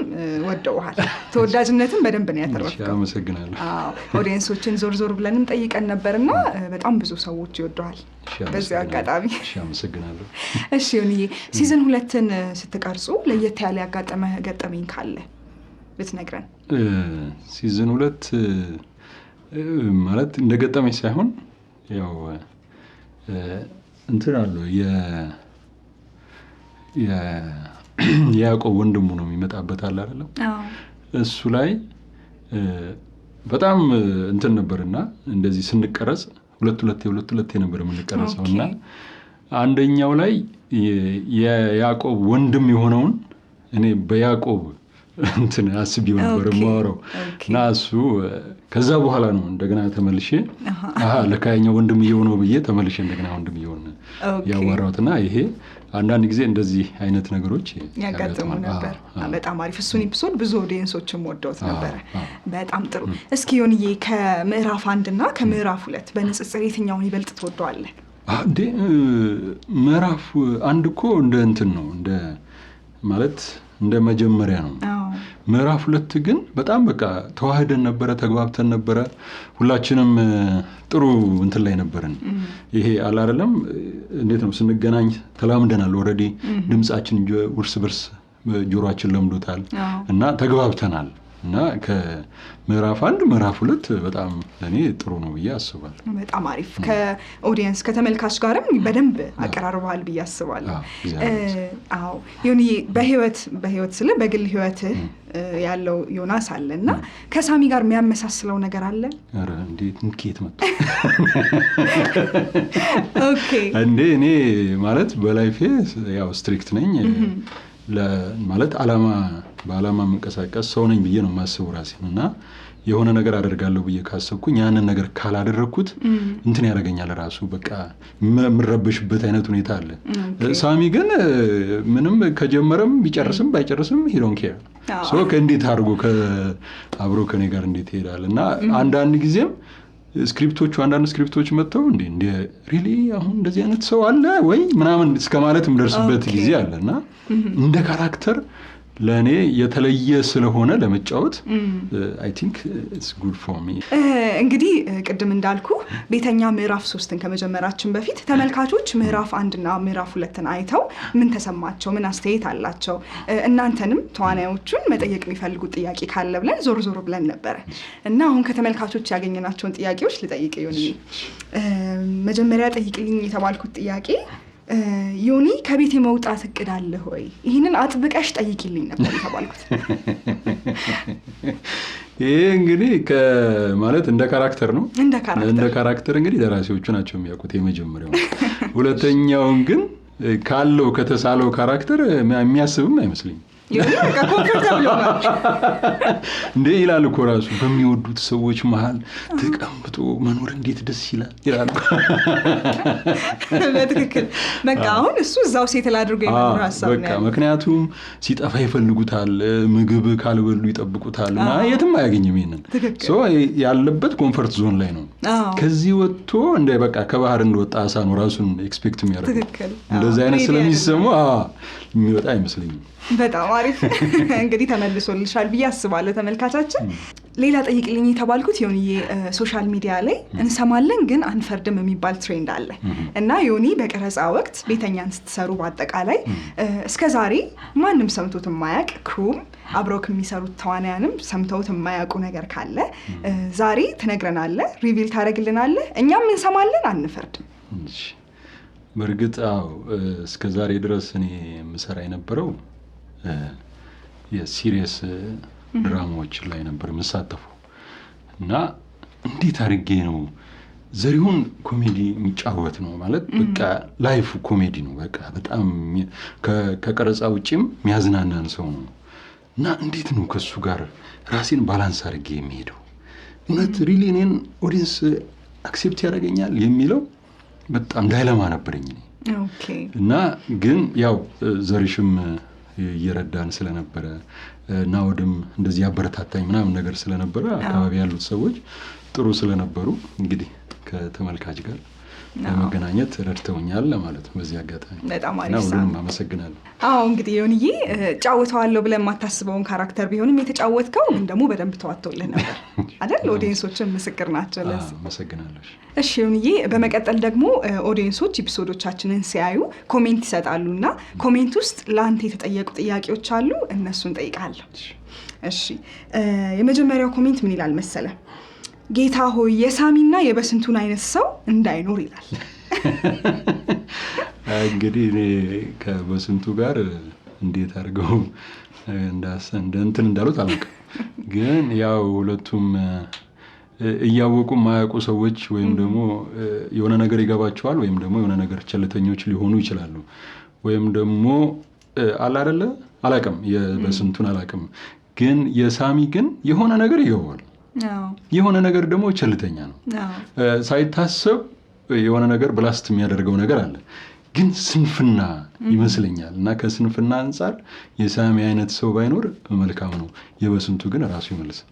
ወደውሃል። ተወዳጅነትን በደንብ ነው ያተረፍከው። አመሰግናለሁ። ኦዲየንሶችን ዞር ዞር ብለንም ጠይቀን ነበርና በጣም ብዙ ሰዎች ይወደዋል። በዚህ አጋጣሚ አመሰግናለሁ። እሺ ዮኒዬ ሲዝን 2ን ስትቀርጹ ለየት ያለ ያጋጠመ ገጠመኝ ካለ ብትነግረን። ሲዝን 2 ማለት እንደገጠመኝ ሳይሆን ያው እንትን አለው የያዕቆብ ወንድሙ ነው የሚመጣበት አለ አይደለም። እሱ ላይ በጣም እንትን ነበርና እንደዚህ ስንቀረጽ ሁለት ነበር የምንቀረጸው እና አንደኛው ላይ የያዕቆብ ወንድም የሆነውን እኔ በያዕቆብ እንትን አስቢው ነበር የማወራው እና እሱ ከዛ በኋላ ነው እንደገና ተመልሼ ለካኛው ወንድምየው ነው ብዬ ተመልሼ እንደገና ወንድምየው ነው ያወራሁትና ይሄ አንዳንድ ጊዜ እንደዚህ አይነት ነገሮች ያጋጥሙ ነበር። በጣም አሪፍ። እሱን ኤፒሶድ ብዙ ኦዲየንሶችም ወደውት ነበር። በጣም ጥሩ። እስኪ ዮኒዬ ከምዕራፍ 1 እና ከምዕራፍ 2 በንጽጽር የትኛውን ይበልጥ ትወደዋለህ? እንዴ ምዕራፍ 1 እኮ እንደ እንትን ነው እንደ ማለት እንደ መጀመሪያ ነው። ምዕራፍ 2 ግን በጣም በቃ ተዋህደን ነበረ፣ ተግባብተን ነበረ። ሁላችንም ጥሩ እንትን ላይ ነበርን። ይሄ አላለም እንዴት ነው ስንገናኝ ተላምደናል። ኦልሬዲ ድምጻችን እርስ በርስ ጆሮአችን ለምዶታል እና ተግባብተናል እና ከምዕራፍ 1 ምዕራፍ 2 በጣም ለእኔ ጥሩ ነው ብዬ አስባለሁ። በጣም አሪፍ ከኦዲየንስ ከተመልካች ጋርም በደንብ አቀራርበሃል ብዬ አስባለሁ። አዎ ዮኒ በህይወት ስለ በግል ህይወትህ ያለው ዮናስ አለ እና ከሳሚ ጋር የሚያመሳስለው ነገር አለ? ኧረ እንዴት እንኬት መጣ? ኦኬ እንዴ እኔ ማለት በላይፌ ያው ስትሪክት ነኝ ማለት በዓላማ የምንቀሳቀስ ሰው ነኝ ብዬ ነው የማስበው ራሴን እና የሆነ ነገር አደርጋለሁ ብዬ ካሰብኩኝ ያንን ነገር ካላደረግኩት እንትን ያደርገኛል ራሱ በቃ የምረበሽበት አይነት ሁኔታ አለ። ሳሚ ግን ምንም ከጀመረም ቢጨርስም ባይጨርስም he don't care so ከእንዴት አድርጎ አብሮ ከኔ ጋር እንዴት ይሄዳል እና አንዳንድ ጊዜም አንዳንድ ስክሪፕቶች መጥተው እንደ ሪሊ አሁን እንደዚህ አይነት ሰው አለ ወይ ምናምን እስከማለት የምደርስበት ጊዜ አለና እንደ ካራክተር ለእኔ የተለየ ስለሆነ ለመጫወት I think it's good for me። እንግዲህ ቅድም እንዳልኩ ቤተኛ ምዕራፍ 3ን ከመጀመራችን በፊት ተመልካቾች ምዕራፍ 1 እና ምዕራፍ 2ን አይተው ምን ተሰማቸው፣ ምን አስተያየት አላቸው፣ እናንተንም ተዋናዮቹን መጠየቅ የሚፈልጉት ጥያቄ ካለ ብለን ዞር ብለን ነበረ እና አሁን ከተመልካቾች ያገኘናቸውን ጥያቄዎች ልጠይቅ ዮኒ። መጀመሪያ ጠይቅልኝ የተባልኩት ጥያቄ ዮኒ ከቤት የመውጣት እቅድ አለ ሆይ? ይህንን አጥብቀሽ ጠይቂልኝ ነበር የተባልኩት። ይሄ እንግዲህ ማለት እንደ ካራክተር ነው። እንደ ካራክተር እንግዲህ ደራሲዎቹ ናቸው የሚያውቁት የመጀመሪያው። ሁለተኛውን ግን ካለው ከተሳለው ካራክተር የሚያስብም አይመስልኝም። እንዴ ይላል እኮ ራሱ በሚወዱት ሰዎች መሃል ተቀምጦ መኖር እንዴት ደስ ይላል ይላል። በትክክል በቃ አሁን እሱ እዛው ሴትል አድርጎ የመኖር ሀሳብ ነው። በቃ ምክንያቱም ሲጠፋ ይፈልጉታል፣ ምግብ ካልበሉ ይጠብቁታል እና የትም አያገኝም። ይሄንን ያለበት ኮምፈርት ዞን ላይ ነው። ከዚህ ወጥቶ እንደ በቃ ከባህር እንደወጣ አሳ ነው ራሱን ኤክስፔክት የሚያደርገው። እንደዚህ አይነት ስለሚሰማው የሚወጣ አይመስለኝም። በጣም አሪፍ እንግዲህ ተመልሶልሻል ብዬ አስባለሁ ተመልካቻችን። ሌላ ጠይቅልኝ የተባልኩት ዮኒ ሶሻል ሚዲያ ላይ እንሰማለን ግን አንፈርድም የሚባል ትሬንድ አለ እና ዮኒ በቀረጻ ወቅት ቤተኛን ስትሰሩ በአጠቃላይ እስከዛሬ ማንም ሰምቶት የማያውቅ ክሩም አብረው ከሚሰሩት ተዋናያንም ሰምተውት የማያውቁ ነገር ካለ ዛሬ ትነግረናለህ፣ ሪቪል ታደርግልናለህ፣ እኛም እንሰማለን አንፈርድም። በእርግጥ እስከዛሬ ድረስ እኔ የምሰራ የነበረው የሲሪየስ ድራማዎች ላይ ነበር የምሳተፈው እና እንዴት አድርጌ ነው ዘሪሁን ኮሜዲ የሚጫወት ነው ማለት በቃ ላይፍ ኮሜዲ ነው በቃ በጣም ከቀረጻ ውጪም የሚያዝናናን ሰው ነው እና እንዴት ነው ከሱ ጋር ራሴን ባላንስ አድርጌ የሚሄደው እውነት ሪሊ እኔን ኦዲየንስ አክሴፕት ያደርገኛል የሚለው በጣም ዳይለማ ነበረኝ እና ግን ያው ዘሪሽም እየረዳን ስለነበረ ናውድም እንደዚህ አበረታታኝ ምናምን ነገር ስለነበረ አካባቢ ያሉት ሰዎች ጥሩ ስለነበሩ እንግዲህ ከተመልካች ጋር ለመገናኘት ረድተውኛል ለማለት ነው። በዚህ አጋጣሚ በጣም አሪፍ ነው። አመሰግናለሁ። እንግዲህ ዮኒዬ ጫወተዋለሁ ብለን የማታስበውን ካራክተር ቢሆንም የተጫወትከው ግን ደግሞ በደንብ ተዋጥቶልህ ነበር አይደል? ኦዲየንሶችን ምስክር ናቸው ለዚህ። አመሰግናለሁ። እሺ ዮኒዬ፣ በመቀጠል ደግሞ ኦዲየንሶች ኤፒሶዶቻችንን ሲያዩ ኮሜንት ይሰጣሉና ኮሜንት ውስጥ ለአንተ የተጠየቁ ጥያቄዎች አሉ፣ እነሱን ጠይቃለሁ። እሺ የመጀመሪያው ኮሜንት ምን ይላል መሰለ? ጌታ ሆይ የሳሚና የበስንቱን አይነት ሰው እንዳይኖር ይላል። እንግዲህ እኔ ከበስንቱ ጋር እንዴት አድርገው እንትን እንዳሉት አላውቅም፣ ግን ያው ሁለቱም እያወቁ የማያውቁ ሰዎች ወይም ደግሞ የሆነ ነገር ይገባቸዋል ወይም ደግሞ የሆነ ነገር ቸልተኞች ሊሆኑ ይችላሉ። ወይም ደግሞ አይደለ አላውቅም፣ የበስንቱን አላውቅም፣ ግን የሳሚ ግን የሆነ ነገር ይገባዋል። የሆነ ነገር ደግሞ ቸልተኛ ነው። ሳይታሰብ የሆነ ነገር ብላስት የሚያደርገው ነገር አለ፣ ግን ስንፍና ይመስለኛል። እና ከስንፍና አንጻር የሳሚ አይነት ሰው ባይኖር መልካም ነው። የበስንቱ ግን ራሱ ይመልሳል።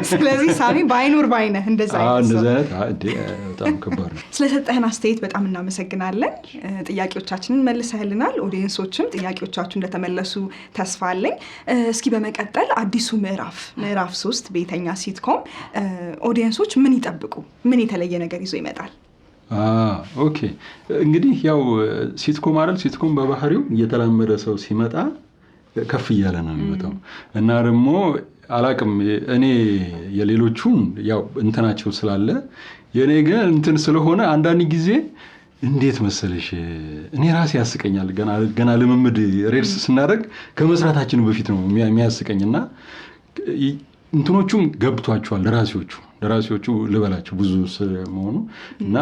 ስለዚህ ሳሚ ባይኖር ባይነህ እንደዛ አይነት በጣም ከባድ ነው። ስለሰጠህን አስተያየት በጣም እናመሰግናለን። ጥያቄዎቻችንን መልሰህልናል። ኦዲየንሶችም ጥያቄዎቻችሁ እንደተመለሱ ተስፋ አለኝ። እስኪ በመቀጠል አዲሱ ምዕራፍ 3 ቤተኛ ሲትኮም ኦዲየንሶች ምን ይጠብቁ? ምን የተለየ ነገር ይዞ ይመጣል? ኦኬ እንግዲህ ያው ሲትኮም አይደል፣ ሲትኮም በባህሪው እየተላመደ ሰው ሲመጣ ከፍ እያለ ነው የሚመጣው እና ደግሞ አላቅም እኔ የሌሎቹን ያው እንትናቸው ስላለ የኔ ግን እንትን ስለሆነ አንዳንድ ጊዜ እንዴት መሰለሽ እኔ ራሴ ያስቀኛል ገና ልምምድ ሬድስ ስናደርግ ከመስራታችን በፊት ነው የሚያስቀኝና እንትኖቹም ገብቷቸዋል ደራሲዎቹ ልበላቸው ብዙ ስለመሆኑ እና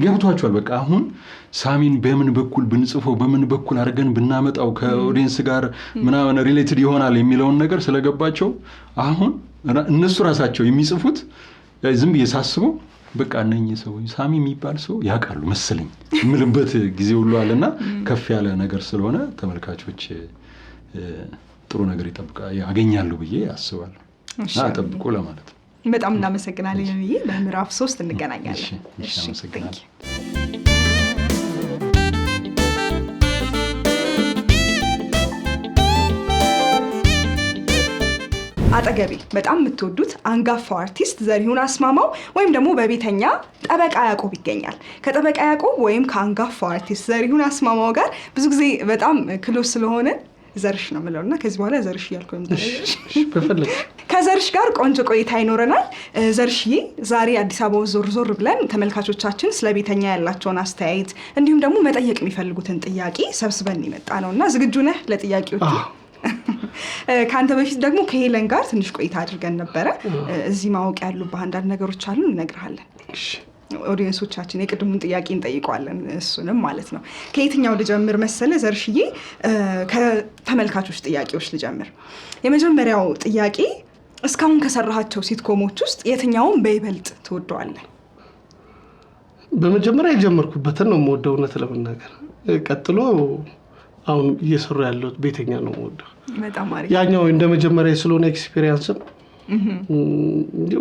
ገብቷቸዋል በቃ አሁን ሳሚን በምን በኩል ብንጽፈው በምን በኩል አድርገን ብናመጣው ከኦዲየንስ ጋር ምናምን ሪሌትድ ይሆናል የሚለውን ነገር ስለገባቸው አሁን እነሱ ራሳቸው የሚጽፉት ዝም ብዬ ሳስበው በቃ እነኚህ ሰዎች ሳሚ የሚባል ሰው ያውቃሉ መሰለኝ የምልበት ጊዜ ሁሉ አለና ከፍ ያለ ነገር ስለሆነ ተመልካቾች ጥሩ ነገር ያገኛሉ ብዬ አስባለሁ እና ጠብቁ ለማለት ነው። በጣም እናመሰግናለን ነብዬ። በምዕራፍ 3 እንገናኛለን። እሺ አመሰግናለሁ። አጠገቤ በጣም የምትወዱት አንጋፋው አርቲስት ዘሪሁን አስማማው ወይም ደግሞ በቤተኛ ጠበቃ ያዕቆብ ይገኛል። ከጠበቃ ያዕቆብ ወይም ከአንጋፋው አርቲስት ዘሪሁን አስማማው ጋር ብዙ ጊዜ በጣም ክሎስ ስለሆነ ዘርሽ ነው የምለውና ከዚህ በኋላ ዘርሽ እያልኩ ከዘርሽ ጋር ቆንጆ ቆይታ ይኖረናል። ዘርሽዬ ዛሬ አዲስ አበባ ዞር ብለን ተመልካቾቻችን ስለ ቤተኛ ያላቸውን አስተያየት እንዲሁም ደግሞ መጠየቅ የሚፈልጉትን ጥያቄ ሰብስበን የመጣ ነውና ዝግጁ ነህ ለጥያቄዎቹ? ከአንተ በፊት ደግሞ ከሄለን ጋር ትንሽ ቆይታ አድርገን ነበረ። እዚህ ማወቅ ያሉብህ አንዳንድ ነገሮች አሉ እንነግርሃለን። ኦዲየንሶቻችን የቅድሙን ጥያቄ እንጠይቀዋለን እሱንም ማለት ነው። ከየትኛው ልጀምር መሰለ ዘርሽዬ? ከተመልካቾች ጥያቄዎች ልጀምር። የመጀመሪያው ጥያቄ እስካሁን ከሰራሃቸው ሲትኮሞች ውስጥ የትኛውን በይበልጥ ትወደዋለህ? በመጀመሪያ የጀመርኩበትን ነው የምወደው እውነት ለመናገር። ቀጥሎ አሁን እየሰሩ ያለሁት ቤተኛ ነው የምወደው። በጣም አሪፍ። ያኛው እንደ መጀመሪያ ስለሆነ ኤክስፒሪየንስም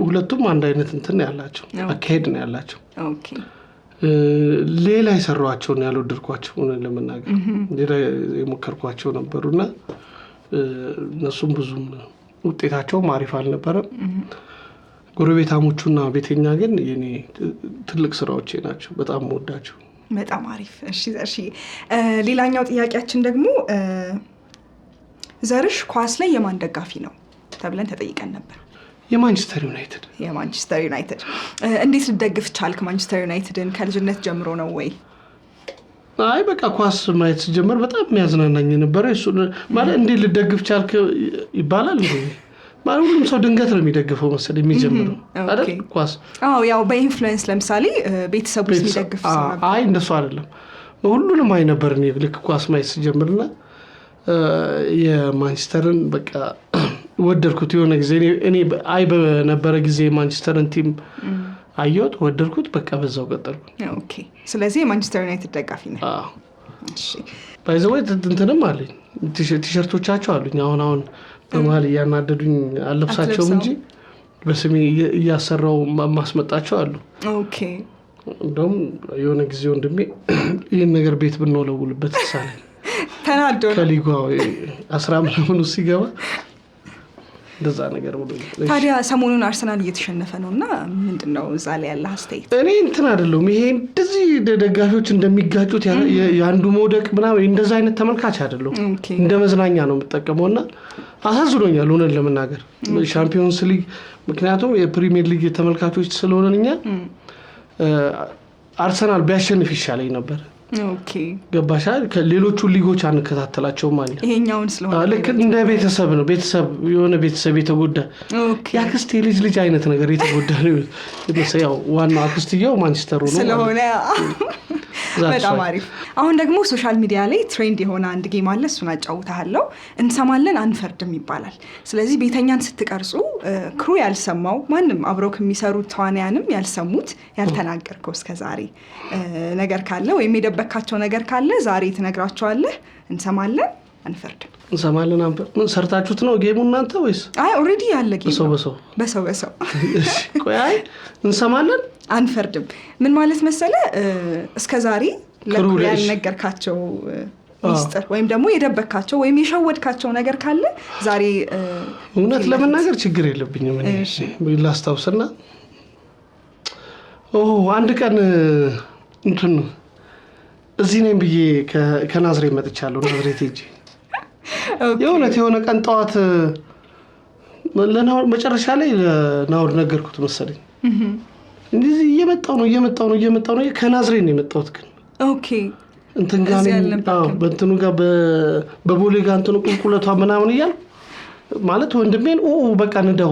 ሁለቱም አንድ አይነት እንትን ያላቸው አካሄድ ነው ያላቸው። ኦኬ። ሌላ የሰሯቸውን ያልወደድኳቸው እውነት ለመናገር ሌላ የሞከርኳቸው ነበሩና እነሱም ብዙም ውጤታቸው አሪፍ አልነበረም። ጎረቤታሞቹና ቤተኛ ግን የኔ ትልቅ ስራዎቼ ናቸው፣ በጣም ወዳቸው። በጣም አሪፍ። እሺ ሌላኛው ጥያቄያችን ደግሞ ዘርሽ ኳስ ላይ የማን ደጋፊ ነው ተብለን ተጠይቀን ነበር። የማንቸስተር ዩናይትድ። እንዴት ልደግፍ ቻልክ ማንቸስተር ዩናይትድን? ከልጅነት ጀምሮ ነው ወይ? አይ በቃ ኳስ ማየት ሲጀመር በጣም የሚያዝናናኝ ነበረ። እሱ ማለት እንዴት ልደግፍ ቻልክ ይባላል እንዴ? ማለት ሁሉም ሰው ድንገት ነው የሚደግፈው መሰለኝ የሚጀምረው አይደል? ኳስ ያው በኢንፍሉዌንስ ለምሳሌ ቤተሰቡ የሚደግፍ ሰው ነበር። አይ እንደሱ አይደለም፣ ሁሉንም አይ ነበር እኔ ልክ ኳስ ማየት ሲጀምርና የማንቸስተርን በቃ ወደድኩት። የሆነ ጊዜ እኔ አይ በነበረ ጊዜ ማንቸስተርን ቲም አየሁት፣ ወደድኩት፣ በቃ በዛው ቀጠልኩ። ኦኬ። ስለዚህ የማንቸስተር ዩናይትድ ደጋፊ ነህ? እሺ። ባይዘወይ እንትንም አለኝ ቲሸርቶቻቸው አሉኝ። አሁን በመሀል እያናደዱኝ አለብሳቸውም እንጂ በስሜ እያሰራው ማስመጣቸው አሉ። ኦኬ። እንደውም የሆነ ጊዜ ወንድሜ ይህን ነገር ቤት ብንወለውልበት ተሳለ ተናዶ ከሊጓ 10 ምናምን ሲገባ እንደዛ ነገር ብሎ። ታዲያ ሰሞኑን አርሰናል እየተሸነፈ ነውና ምንድነው እዛ ላይ ያለ አስተያየት? እኔ እንትን አይደለም ይሄ እንደዚህ ደጋፊዎች እንደሚጋጩት ያንዱ መውደቅ ምናምን እንደዛ አይነት ተመልካች አይደለም። እንደ መዝናኛ ነው የምጠቀመውና አሳዝኖኛል እውነት ለመናገር ሻምፒዮንስ ሊግ፣ ምክንያቱም የፕሪሚየር ሊግ ተመልካቾች ስለሆነኛ አርሰናል ቢያሸንፍ ይሻለኝ ነበር። ኦኬ ገባሻ? ከሌሎቹ ሊጎች አንከታተላቸውም ማለት ይሄኛውን ስለሆነ ልክ እንደ ቤተሰብ ነው። የሆነ ቤተሰብ የተጎዳ የአክስቴ ልጅ አይነት ነገር የተጎዳ ነው። ያው ዋናው አክስትየው ማንቸስተር ነው ስለሆነ በጣም አሪፍ። አሁን ደግሞ ሶሻል ሚዲያ ላይ ትሬንድ የሆነ አንድ ጌም አለ፣ እሱን አጫውታለሁ። እንሰማለን አንፈርድም ይባላል። ስለዚህ ቤተኛን ስትቀርጹ ክሩ ያልሰማው ማንም አብረው ከሚሰሩት ተዋናያንም ያልሰሙት ያልተናገርከው እስከዛሬ ነገር ካለ ወይም የደበካቸው ነገር ካለ ዛሬ ትነግራቸዋለህ። እንሰማለን አንፈርድም። እንሰማለን አንፈርድ ምን ሰርታችሁት ነው ጌሙ እናንተ ወይስ? አይ ኦሬዲ ያለ ጌም በሰው እሺ ቆይ አይ እንሰማለን አንፈርድም ምን ማለት መሰለ? እስከዛሬ ለክሩ ያልነገርካቸው ሚስጥር ወይም ደግሞ የደበካቸው ወይም የሸወድካቸው ነገር ካለ ዛሬ እውነት ለመናገር ችግር የለብኝም። እኔ ላስታውስና አንድ ቀን እንትን እዚህ ነኝ ብዬ ከናዝሬት መጥቻለሁ። ናዝሬት ሄጄ የሆነ ቀን ጠዋት ለናውር መጨረሻ ላይ ለናውር ነገርኩት መሰለኝ እንደዚህ እየመጣው ነው ከናዝሬት ነው የመጣሁት ግን ኦኬ እንትን ጋር በእንትኑ ጋር በቦሌ ጋር እንትኑ ቁልቁለቷ ምናምን እያል ማለት ወንድሜን በቃ ንዳው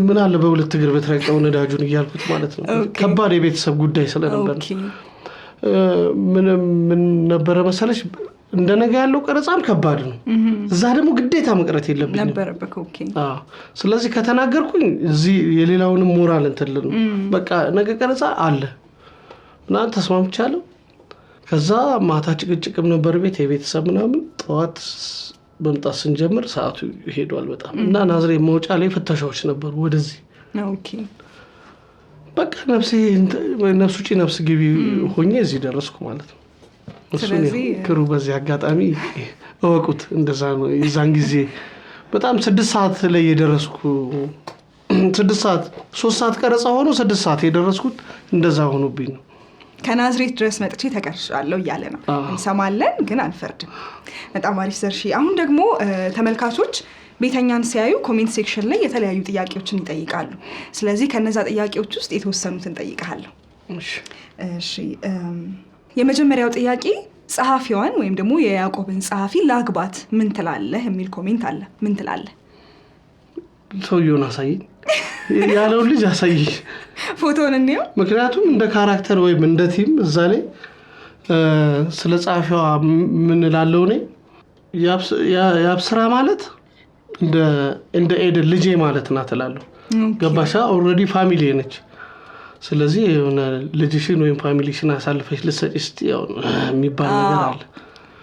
ምን አለ በሁለት እግር በትረቀው ነዳጁን እያልኩት ማለት ነው ከባድ የቤተሰብ ጉዳይ ስለነበር ምን ነበረ መሰለሽ እንደነገ ያለው ቀረጻም ከባድ ነው እዛ ደግሞ ግዴታ መቅረት የለብኝም ነበረበክ ኦኬ ስለዚህ ከተናገርኩኝ እዚህ የሌላውንም ሞራል እንትልን በቃ ነገ ቀረጻ አለ እና ተስማምቻለሁ ከዛ ማታ ጭቅጭቅም ነበር ቤት የቤተሰብ ምናምን ጠዋት በመጣስ ስንጀምር ሰዓቱ ሄዷል በጣም እና ናዝሬት መውጫ ላይ ፍተሻዎች ነበሩ ወደዚህ ኦኬ በቃ ነፍስ ውጪ ነፍስ ግቢ ሆኜ እዚህ ደረስኩ ማለት ነው ስለዚህ ክሩ በዚህ አጋጣሚ እወቁት እንደዛ ነው የዛን ጊዜ በጣም 6 ሰዓት ላይ የደረስኩ 6 ሰዓት 3 ሰዓት ቀረጻ ሆኖ 6 ሰዓት የደረስኩት እንደዛ ሆኖብኝ ነው ከናዝሬት ድረስ መጥቼ ተቀርሻለሁ እያለ ነው እንሰማለን ግን አንፈርድም በጣም አሪፍ ዘርሺ አሁን ደግሞ ተመልካቾች ቤተኛን ሲያዩ ኮሜንት ሴክሽን ላይ የተለያዩ ጥያቄዎችን ይጠይቃሉ ስለዚህ ከነዛ ጥያቄዎች ውስጥ የተወሰኑትን ጠይቃለሁ እሺ የመጀመሪያው ጥያቄ ጸሐፊዋን ወይም ደግሞ የያዕቆብን ጸሐፊ ላግባት ምን ትላለህ የሚል ኮሜንት አለ ምን ትላለህ ሰውየውን አሳየኝ ያለው ልጅ አሳየኝ ፎቶውን እንየው ምክንያቱም እንደ ካራክተር ወይም እንደ ቲም እዛ ላይ ስለ ጸሐፊዋ ምን ላለው ነው ያብስራ ማለት እንደ ኤደን ልጄ ማለት ናት እላለሁ ገባሻ ኦልሬዲ ፋሚሊ ነች ስለዚህ የሆነ ልጅሽን ወይም ፋሚሊሽን አሳልፈሽ ልትሰጪ ስትያው የሚባል ነገር አለ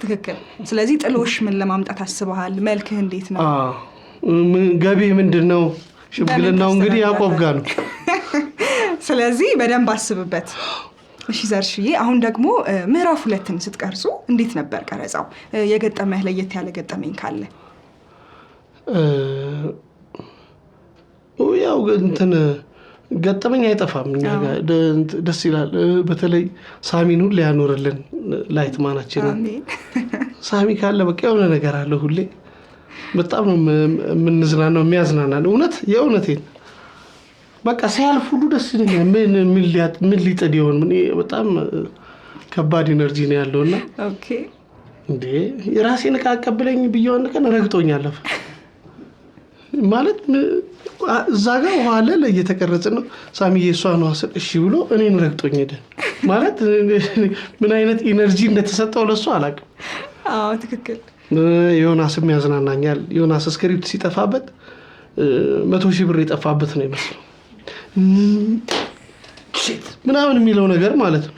ትክክል ስለዚህ ጥሎሽ ምን ለማምጣት አስበሃል መልክህ እንዴት ነው ገቢህ ምንድነው ሽምግልናው እንግዲህ ያዕቆብ ጋር ነው ስለዚህ በደንብ አስብበት እሺ ዘርሽዬ አሁን ደግሞ ምዕራፍ 2ን ስትቀርጹ እንዴት ነበር ቀረጻው የገጠመህ ለየት ያለ ገጠመኝ ካለ ያው እንትን ገጠመኝ አይጠፋም እኛ ጋር ደስ ይላል በተለይ ሳሚን ሁሌ ያኖርልን ላይት ማናችን ሳሚ ካለ በቃ የሆነ ነገር አለ ሁሌ በጣም ነው የምንዝናናው የሚያዝናናል እውነት የእውነቴን በቃ ሲያልፍ ሁሉ ደስ ይለኛል ምን ሊጥድ ይሆን ምን በጣም ከባድ ኢነርጂ ነው ያለውና ኦኬ እንዴ የራሴን ዕቃ አቀብለኝ ብየውን ቀን ረግጦኛል ማለት እዛ ጋር ኋላ ላይ እየተቀረጸ ነው ሳሚዬ እሷ ነው እሺ ብሎ እኔን ረግጦኝ ሄደ ማለት ምን አይነት ኢነርጂ እንደተሰጠው ለሱ አላውቅም ትክክል ዮናስም ያዝናናኛል ዮናስ ስክሪፕት ሲጠፋበት 100,000 ብር የጠፋበት ነው ይመስል ምናምን የሚለው ነገር ማለት ነው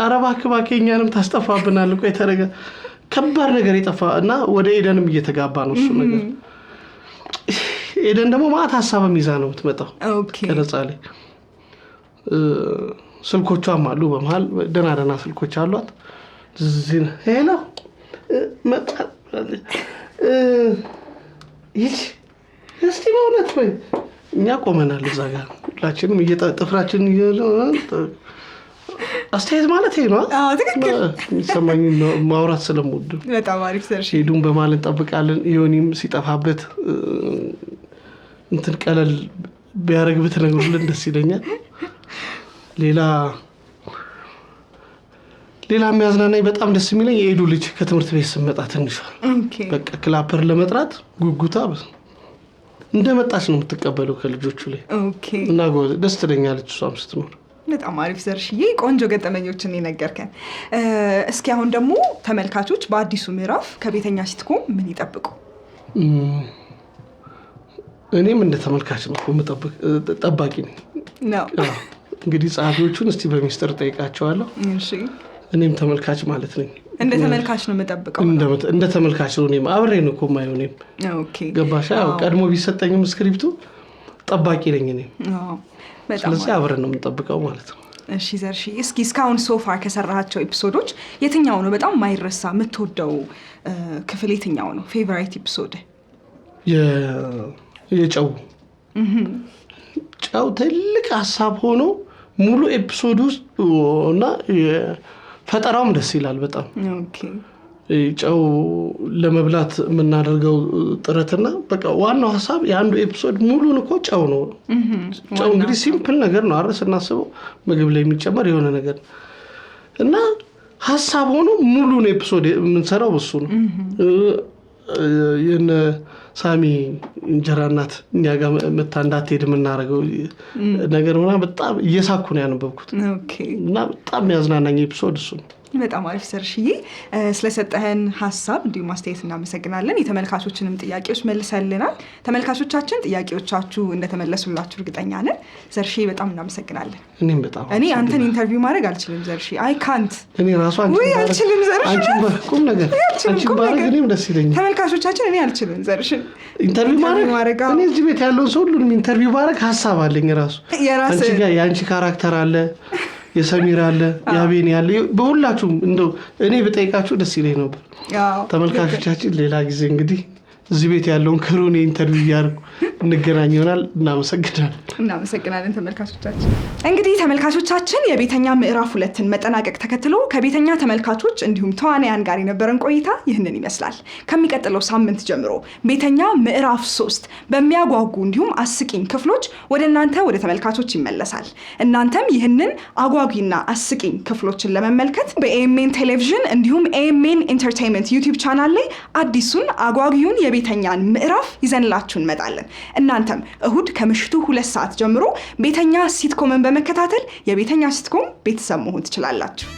አረባክባከኛንም ታስጠፋብናል እኮ የተረገ ከባድ ነገር የጠፋ እና ወደ ኤደንም እየተጋባ ነው እሱ ነገር ኤደን ደግሞ ማት ሐሳብም ይዛ ነው የምትመጣው ቀረጻ ላይ ስልኮቿም አሉ በመሃል ደናደና ስልኮች አሏት ሄሎ መጣ ይህ እስቲ በእውነት ወይ እኛ ቆመናል እዛ ጋር ሁላችንም ጥፍራችን አስተያየት ማለት ይሄ ነው ትክክል የሚሰማኝ ማውራት ስለምወድ በጣም አሪፍ ዘርሽ ሄዱን በማለት እንጠብቃለን ዮኒም ሲጠፋበት እንትን ቀለል ቢያረግ ብትነግሩልን ደስ ይለኛል ሌላ የሚያዝናናኝ በጣም ደስ የሚለኝ የኤዱ ልጅ ከትምህርት ቤት ስመጣ ትንሽ በቃ ክላፐር ለመጥራት ጉጉታ እንደመጣች ነው የምትቀበለው ከልጆቹ ላይ እና ደስ ትለኛለች እሷም ስትኖር በጣም አሪፍ ዘርሽዬ ቆንጆ ገጠመኞችን የነገርከን እስኪ አሁን ደግሞ ተመልካቾች በአዲሱ ምዕራፍ ከቤተኛ ሲትኮም ምን ይጠብቁ እኔም እንደ ተመልካች ነው ጠባቂ ነኝ ነው እንግዲህ ጸሐፊዎቹን እስቲ በሚስጥር ጠይቃቸዋለሁ እሺ እኔም ተመልካች ማለት ነኝ እንደ ተመልካች ነው የምጠብቀው እንደ ተመልካች ነው እኔም አብሬ ነው እኮ የማየው እኔም ገባሻ ቀድሞ ቢሰጠኝም ስክሪፕቱ ጠባቂ ነኝ እኔም ስለዚህ አብረን ነው የምንጠብቀው ማለት ነው እሺ ዘርሺ እስኪ እስካሁን ሶፋር ከሰራሃቸው ኤፒሶዶች የትኛው ነው በጣም ማይረሳ የምትወደው ክፍል የትኛው ነው ፌቨራይት ኤፒሶድ የጨው ጨው ትልቅ ሀሳብ ሆኖ ሙሉ ኤፒሶድ ውስጥ እና ፈጠራውም ደስ ይላል በጣም ጨው ለመብላት የምናደርገው ጥረትና በቃ ዋናው ሀሳብ የአንዱ ኤፒሶድ ሙሉን እኮ ጨው ነው። ጨው እንግዲህ ሲምፕል ነገር ነው አይደል? ስናስበው ምግብ ላይ የሚጨመር የሆነ ነገር እና ሀሳብ ሆኖ ሙሉን ኤፒሶድ የምንሰራው እሱ ነው። የነ ሳሚ እንጀራ እናት እኛ ጋር መታ እንዳትሄድ የምናደርገው ነገር ሆና በጣም እየሳኩ ነው ያነበብኩት እና በጣም የሚያዝናናኝ ኤፒሶድ እሱ ነው። በጣም አሪፍ ዘርሽዬ፣ ስለሰጠህን ሀሳብ እንዲሁም ማስተያየት እናመሰግናለን። የተመልካቾችንም ጥያቄዎች መልሰልናል። ተመልካቾቻችን ጥያቄዎቻችሁ እንደተመለሱላችሁ እርግጠኛ ነን። ዘርሽዬ በጣም እናመሰግናለን። እኔም በጣም እኔ አንተን ኢንተርቪው ማድረግ አልችልም ዘርሽ፣ አይ ካንት እኔ ራሱ አልችልም ዘርሽ፣ ቁም ነገር አንቺን ባረግ እኔም ደስ ይለኛል። ተመልካቾቻችን እኔ አልችልም ዘርሽን ኢንተርቪው ማድረግ። እኔ እዚህ ቤት ያለውን ሰው ሁሉንም ኢንተርቪው ባረግ ሀሳብ አለኝ ራሱ። አንቺ ጋር የአንቺ ካራክተር አለ፣ የሰሚር አለ፣ የአቤኔ አለ። በሁላችሁም እንደው እኔ ብጠይቃችሁ ደስ ይለኝ ነበር። ተመልካቾቻችን ሌላ ጊዜ እንግዲህ እዚህ ቤት ያለውን ከሮኔ ኢንተርቪው እያደረጉ እንገናኝ ይሆናል። እናመሰግናለን ተመልካቾቻችን። እንግዲህ ተመልካቾቻችን የቤተኛ ምዕራፍ 2ን መጠናቀቅ ተከትሎ ከቤተኛ ተመልካቾች እንዲሁም ተዋናያን ጋር የነበረን ቆይታ ይህንን ይመስላል። ከሚቀጥለው ሳምንት ጀምሮ ቤተኛ ምዕራፍ 3 በሚያጓጉ እንዲሁም አስቂኝ ክፍሎች ወደ እናንተ ወደ ተመልካቾች ይመለሳል። እናንተም ይህንን አጓጊና አስቂኝ ክፍሎችን ለመመልከት በኤኤምኤን ቴሌቪዥን እንዲሁም ኤኤምኤን ኢንተርቴይንመንት ዩቲዩብ ቻናል ላይ አዲሱን አጓጊውን የቤተኛን ምዕራፍ ይዘንላችሁ እንመጣለን። እናንተም እሁድ ከምሽቱ 2 ሰዓት ጀምሮ ቤተኛ ሲትኮምን በመከታተል የቤተኛ ሲትኮም ቤተሰብ መሆን ትችላላችሁ።